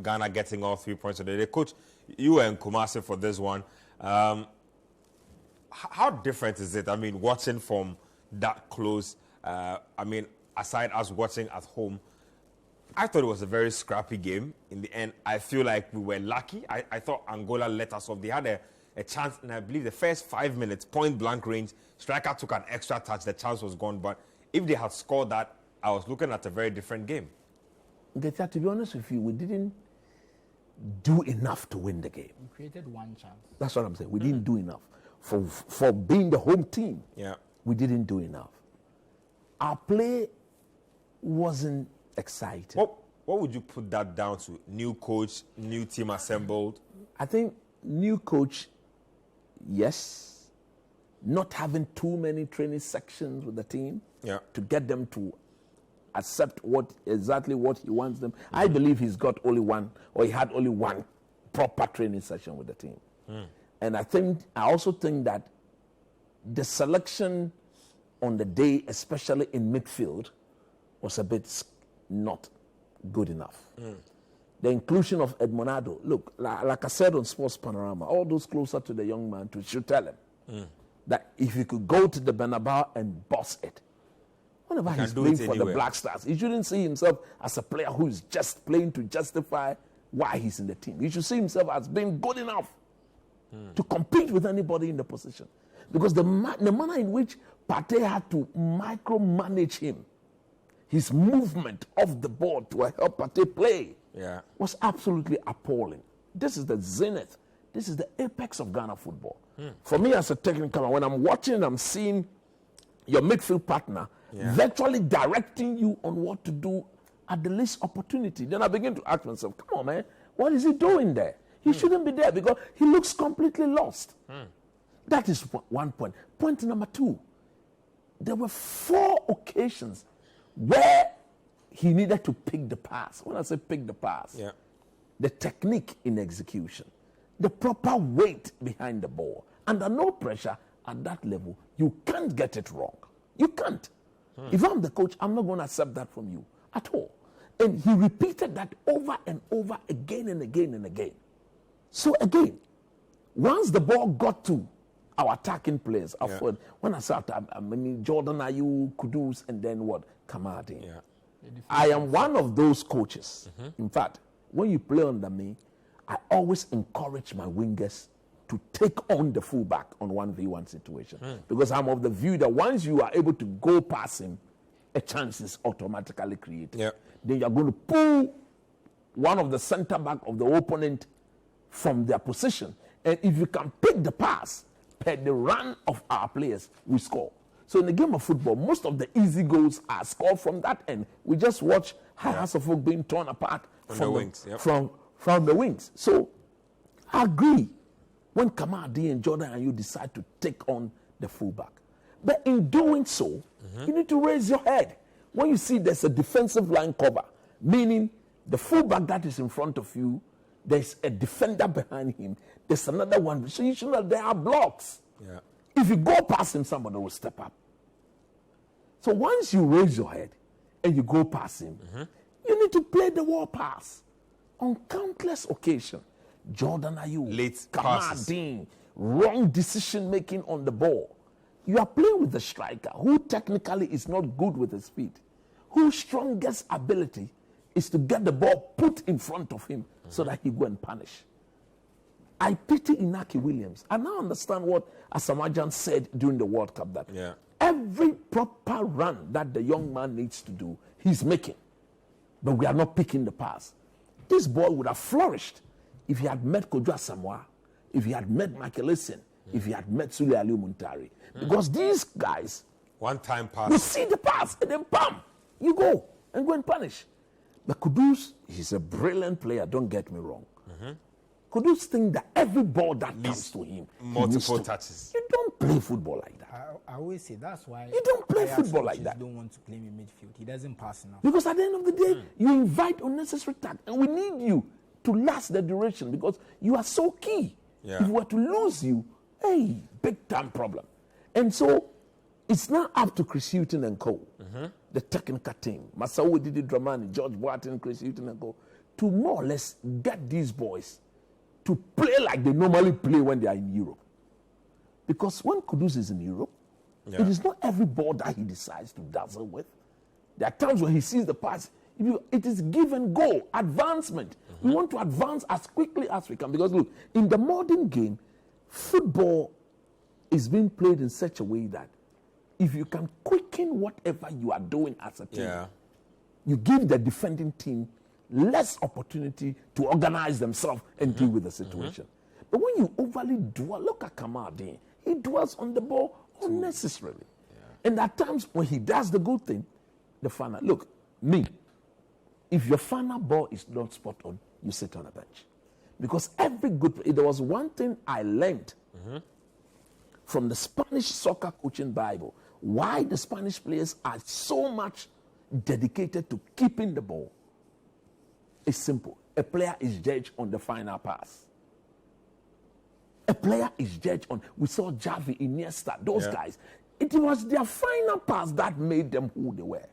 Ghana getting all 3 points today. They coach you and Kumasi for this one. How different is it? I mean, watching from that close. Aside us watching at home, I thought it was a very scrappy game. In the end, I feel like we were lucky. I thought Angola let us off. They had a chance, and I believe the first 5 minutes, point blank range, striker took an extra touch. The chance was gone. But if they had scored that, I was looking at a very different game. To be honest with you, we didn't do enough to win the game. We created one chance. That's what I'm saying. We didn't do enough. For being the home team, we didn't do enough. Our play wasn't exciting. What would you put that down to? New coach, new team assembled? I think new coach, yes. Not having too many training sections with the team to get them to accept exactly what he wants them. I believe he had only one proper training session with the team. And I also think that the selection on the day, especially in midfield, was a bit not good enough. The inclusion of Edmonado, look, like I said on Sports Panorama, all those closer to the young man should tell him that if he could go to the Bernabeu and boss it, whenever he's playing for the Black Stars, he shouldn't see himself as a player who is just playing to justify why he's in the team. He should see himself as being good enough to compete with anybody in the position. Because the manner in which Partey had to micromanage him, his movement off the ball to help Partey play was absolutely appalling. This is the zenith. This is the apex of Ghana football. For me as a technical, when I'm watching, I'm seeing your midfield partner virtually directing you on what to do at the least opportunity. Then I begin to ask myself, come on, man, what is he doing there? He shouldn't be there because he looks completely lost. That is one point. Point number 2, there were 4 occasions where he needed to pick the pass. When I say pick the pass, the technique in execution, the proper weight behind the ball, under no pressure at that level, you can't get it wrong. You can't. If I'm the coach, I'm not going to accept that from you at all. And he repeated that over and over again and again and again. So again, once the ball got to our attacking players, when I say I mean Jordan Ayew, Kudus, and then what? Kamadi. I am one of those coaches. In fact, when you play under me, I always encourage my wingers to take on the fullback on 1v1 situation. Because I'm of the view that once you are able to go past him, a chance is automatically created. Then you're going to pull one of the center back of the opponent from their position. And if you can pick the pass, per the run of our players, we score. So in the game of football, most of the easy goals are scored from that end. We just watch Hasselhoff being torn apart from the wings. So I agree when Kamadi and Jordan and you decide to take on the fullback. But in doing so, you need to raise your head. When you see there's a defensive line cover, meaning the fullback that is in front of you, there's a defender behind him, there's another one. So you should know there are blocks. If you go past him, somebody will step up. So once you raise your head and you go past him, you need to play the wall pass. On countless occasions, Jordan Ayew, late Kamadi, wrong decision making on the ball. You are playing with the striker who technically is not good with his feet, whose strongest ability is to get the ball put in front of him so that he go and punish. I pity Inaki Williams. I now understand what Asamajan said during the World Cup, that every proper run that the young man needs to do, he's making. But we are not picking the pass. This boy would have flourished if he had met Kojo Asamoah, if he had met Michael Essien, if he had met Sule Aliu Muntari. Because these guys one-time pass, you see the pass and then bam, you go and punish. But Kudus, he's a brilliant player, don't get me wrong. Kudus think that every ball that comes to him, multiple touches. You don't play football like that. I always say that's why you don't play football like that. Don't want to play him in midfield. He doesn't pass enough. Because at the end of the day, you invite unnecessary tact, and we need you to last the duration because you are so key. If we were to lose you, hey, big time problem. And so it's now up to Chris Hughton and co, the technical team, Masawu Didi Dramani, George Boateng, Chris Hughton and co, to more or less get these boys to play like they normally play when they are in Europe. Because when Kudus is in Europe, it is not every ball that he decides to dazzle with. There are times when he sees the pass, it is give and go, advancement. We want to advance as quickly as we can. Because look, in the modern game, football is being played in such a way that if you can quicken whatever you are doing as a team, you give the defending team less opportunity to organize themselves and deal with the situation. But when you overly dwell, look at Kamaldeen. He dwells on the ball unnecessarily. And at times when he does the good thing, the final, look, me, if your final ball is not spot on, you sit on a bench. Because every good, there was one thing I learned from the Spanish soccer coaching Bible, why the Spanish players are so much dedicated to keeping the ball. It's simple. A player is judged on the final pass. A player is judged on, we saw Xavi, Iniesta, those guys. It was their final pass that made them who they were.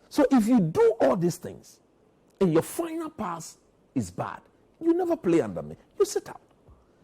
So if you do all these things and your final pass is bad, you never play under me. You sit out.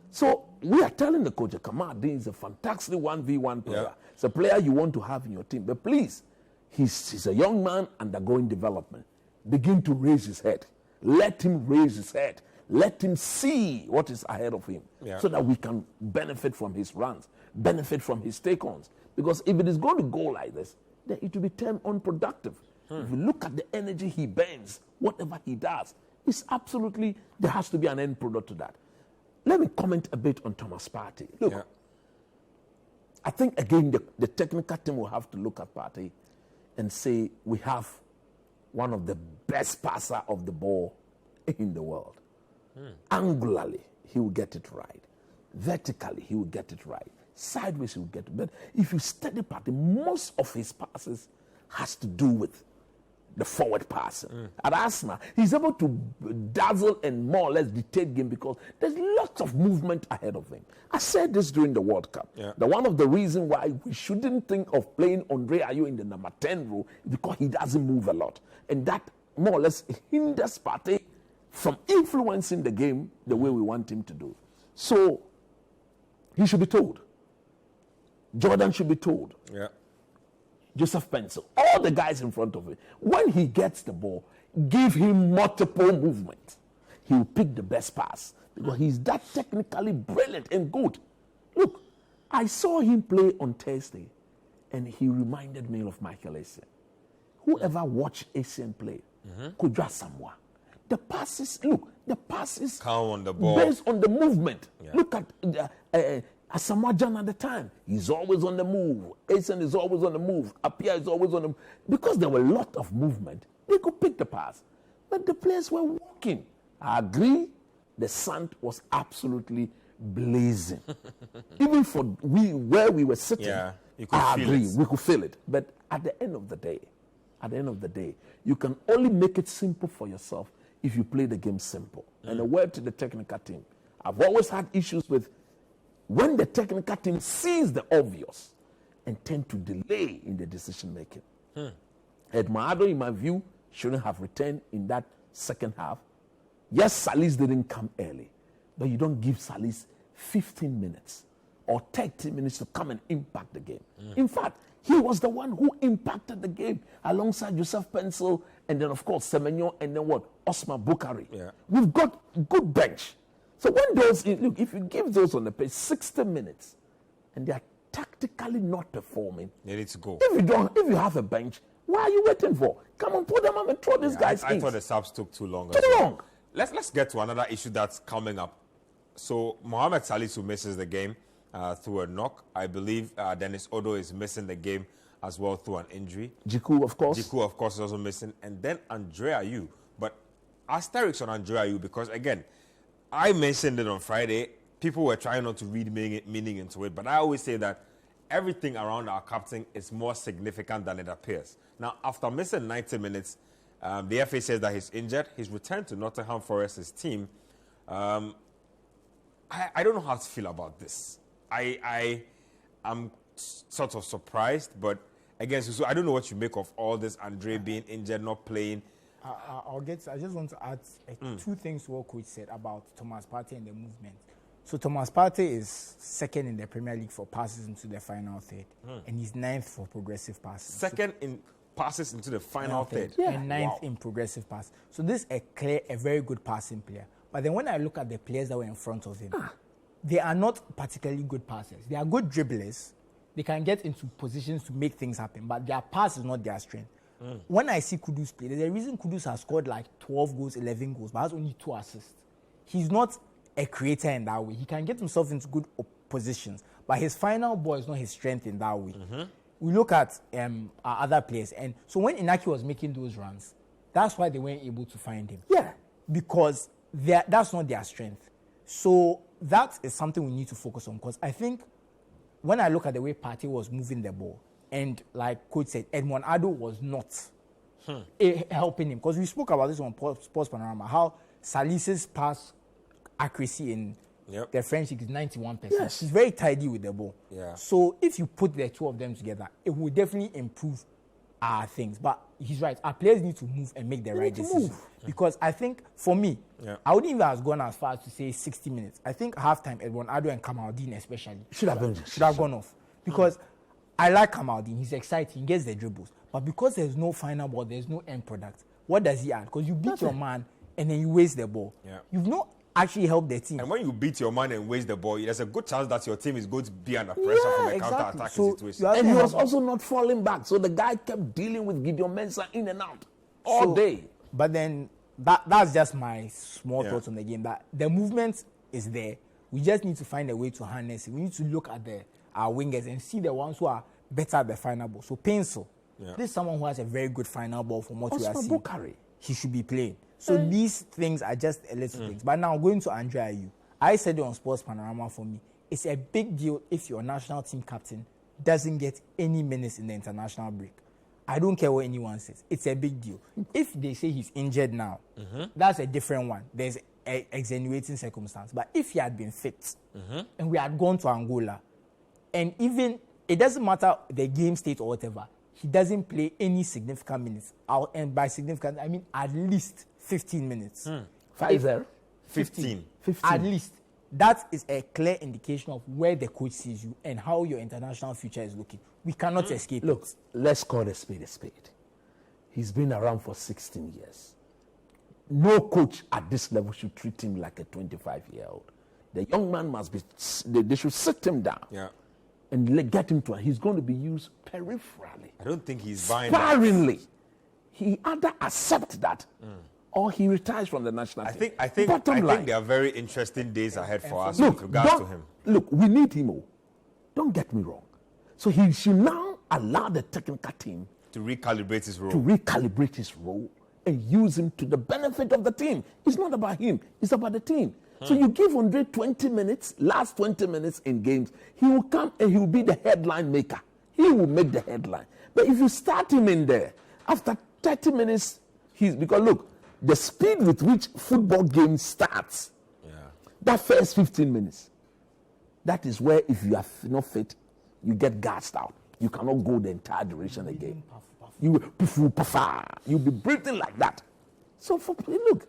So we are telling the coach, Kamaldeen is a fantastic 1v1 player. It's a player you want to have in your team. But please, he's a young man undergoing development. Begin to raise his head. Let him raise his head. Let him see what is ahead of him so that we can benefit from his runs, benefit from his take-ons. Because if it is going to go like this, then it will be termed unproductive. If you look at the energy he burns, whatever he does, it's absolutely, there has to be an end product to that. Let me comment a bit on Thomas Partey. Look, I think, again, the technical team will have to look at Partey and say, we have one of the best passer of the ball in the world. Angularly, he will get it right. Vertically, he will get it right. Sideways, he will get it. But if you study Partey, most of his passes has to do with the forward passing. At Arsenal, he's able to dazzle and more or less dictate game because there's lots of movement ahead of him. I said this during the World Cup. That one of the reasons why we shouldn't think of playing Andre Ayew in the number 10 role is because he doesn't move a lot. And that more or less hinders Partey from influencing the game the way we want him to do. So he should be told. Jordan should be told. Joseph Pencil, all the guys in front of him, when he gets the ball, give him multiple movements. He will pick the best pass because he's that technically brilliant and good. Look, I saw him play on Thursday and he reminded me of Michael Essien. Whoever watched Essien play, Kudra Samoa, the passes, look, the passes count on the ball based on the movement. Look at Asamoah Gyan at the time. He's always on the move. Essien is always on the move. Appiah is always on the move. Because there were a lot of movement, they could pick the pass. But the players were walking. I agree, the sun was absolutely blazing. Even for where we were sitting, you could I feel agree, it. we could feel it. But at the end of the day, you can only make it simple for yourself if you play the game simple. And a word to the technical team. I've always had issues with when the technical team sees the obvious and tend to delay in the decision making. Edmado, in my view, shouldn't have returned in that second half. Yes, Salis didn't come early, but you don't give Salis 15 minutes or 30 minutes to come and impact the game. In fact, he was the one who impacted the game alongside Joseph Pencil and then, of course, Semenyo and then what? Osman Bukari. We've got good bench. So when those, look, if you give those on the pitch 60 minutes and they are tactically not performing, they need to go. If you have a bench, why are you waiting for? Come on, put them up and throw these guys in. I thought the subs took too long. Too long. Let's get to another issue that's coming up. So Mohamed Salisu misses the game through a knock. I believe Dennis Odo is missing the game as well through an injury. Jiku, of course. Jiku, of course, is also missing. And then Andre Ayew. But asterisks on Andre Ayew because, again, I mentioned it on Friday. People were trying not to read meaning into it. But I always say that everything around our captain is more significant than it appears. Now, after missing 90 minutes, the FA says that he's injured. He's returned to Nottingham Forest's team. I don't know how to feel about this. I'm sort of surprised, but again, so I don't know what you make of all this. Andre being injured, not playing. I just want to add 2 things to what Coach said about Thomas Partey and the movement. So Thomas Partey is 2nd in the Premier League for passes into the final third, and he's 9th for progressive passes. 2nd in passes into the final third, and 9th in progressive pass. So this is a very good passing player. But then when I look at the players that were in front of him, they are not particularly good passers. They are good dribblers. They can get into positions to make things happen, but their pass is not their strength. When I see Kudus play, there's a reason Kudus has scored like 12 goals, 11 goals, but has only 2 assists. He's not a creator in that way. He can get himself into good positions, but his final ball is not his strength in that way. We look at our other players, and so when Inaki was making those runs, that's why they weren't able to find him. Yeah. Because that's not their strength. So that is something we need to focus on, because I think when I look at the way Partey was moving the ball, and like Coach said, Edmond Ado was not helping him, because we spoke about this on Sports Panorama, how Salise's pass accuracy in the French League is 91%. Yes. He's very tidy with the ball. Yeah. So if you put the 2 of them together, it will definitely improve our things. But he's right. Our players need to move and make the right decision. Because I think, for me, I wouldn't even have gone as far as to say 60 minutes. I think halftime, Edwin Ado and Kamaldeen especially should have gone off. Because I like Kamaldeen. He's exciting. He gets the dribbles. But because there's no final ball, there's no end product, what does he add? Because you beat your man and then you waste the ball. Yeah. You've not actually helped the team. And when you beat your man and waste the ball, there's a good chance that your team is going to be under pressure from a counter-attacking situation. And he was also not falling back. So the guy kept dealing with Gideon Mensah in and out all day. But then that's just my small thoughts on the game. That the movement is there. We just need to find a way to harness it. We need to look at our wingers and see the ones who are better at the final ball. So Pencil, this is someone who has a very good final ball from what we are seeing. He should be playing. So these things are just a little things. But now going to Andrea Ayew, I said it on Sports Panorama, for me, it's a big deal if your national team captain doesn't get any minutes in the international break. I don't care what anyone says. It's a big deal. If they say he's injured now, that's a different one. There's an extenuating circumstance. But if he had been fit and we had gone to Angola, and even, it doesn't matter the game state or whatever, he doesn't play any significant minutes. And by significant, I mean at least 15 minutes. 5-0? 15. At least. That is a clear indication of where the coach sees you and how your international future is looking. We cannot escape. Look, let's call a spade a spade. He's been around for 16 years. No coach at this level should treat him like a 25-year-old. The young man must be, they should sit him down. And get him to, he's going to be used peripherally. I don't think he's buying sparingly. He either accepts that or he retires from the national team. I think there are very interesting days ahead for us with regards to him. Look, we need him. Don't get me wrong. So he should now allow the technical team to recalibrate his role. And use him to the benefit of the team. It's not about him. It's about the team. So you give Andre 20 minutes, last 20 minutes in games, he will come and he will be the headline maker. He will make the headline. But if you start him in there, after 30 minutes, because look, the speed with which football game starts, that first 15 minutes, that is where if you are not fit, you get gassed out. You cannot go the entire duration again. You'll be breathing like that. So look,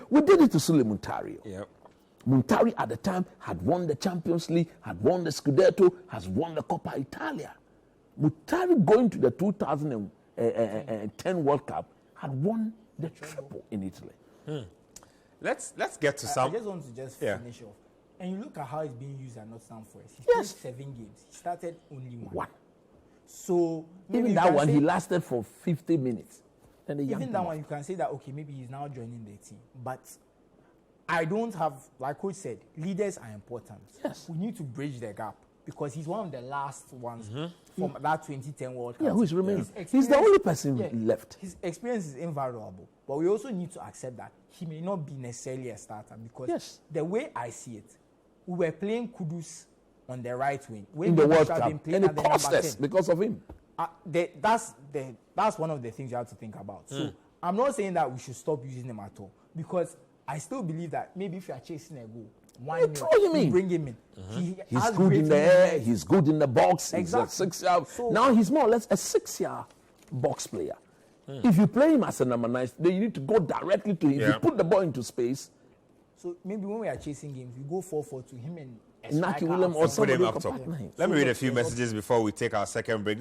we did it to Sule Muntario. Muntari at the time had won the Champions League, had won the Scudetto, has won the Coppa Italia. Muntari going to the 2010 World Cup had won the triple in Italy. Let's get to some. I just want to finish off. And you look at how he's being used at Nottingham Forest. He played 7 games. He started only one. So even that one, he lasted for 50 minutes. Even that one, you can say that, okay, maybe he's now joining the team. But I don't have, like Coach said, leaders are important. Yes. We need to bridge the gap because he's one of the last ones from that 2010 World Cup. Yeah, who's remaining? He's the only person left. His experience is invaluable. But we also need to accept that he may not be necessarily a starter because the way I see it, we were playing Kudus on the right wing. In the World Cup. And it cost us because of him. That's one of the things you have to think about. So I'm not saying that we should stop using him at all because I still believe that maybe if you are chasing a goal, bring him in. He's good in the air. He's good in the box. Exactly. He's a 6-yard. Now he's more or less a 6-yard box player. If you play him as a number 9, then you need to go directly to him. If you put the ball into space. So maybe when we are chasing games, we go 4-4 to him and Naki William or somebody up top. Let me read a few messages before we take our second break.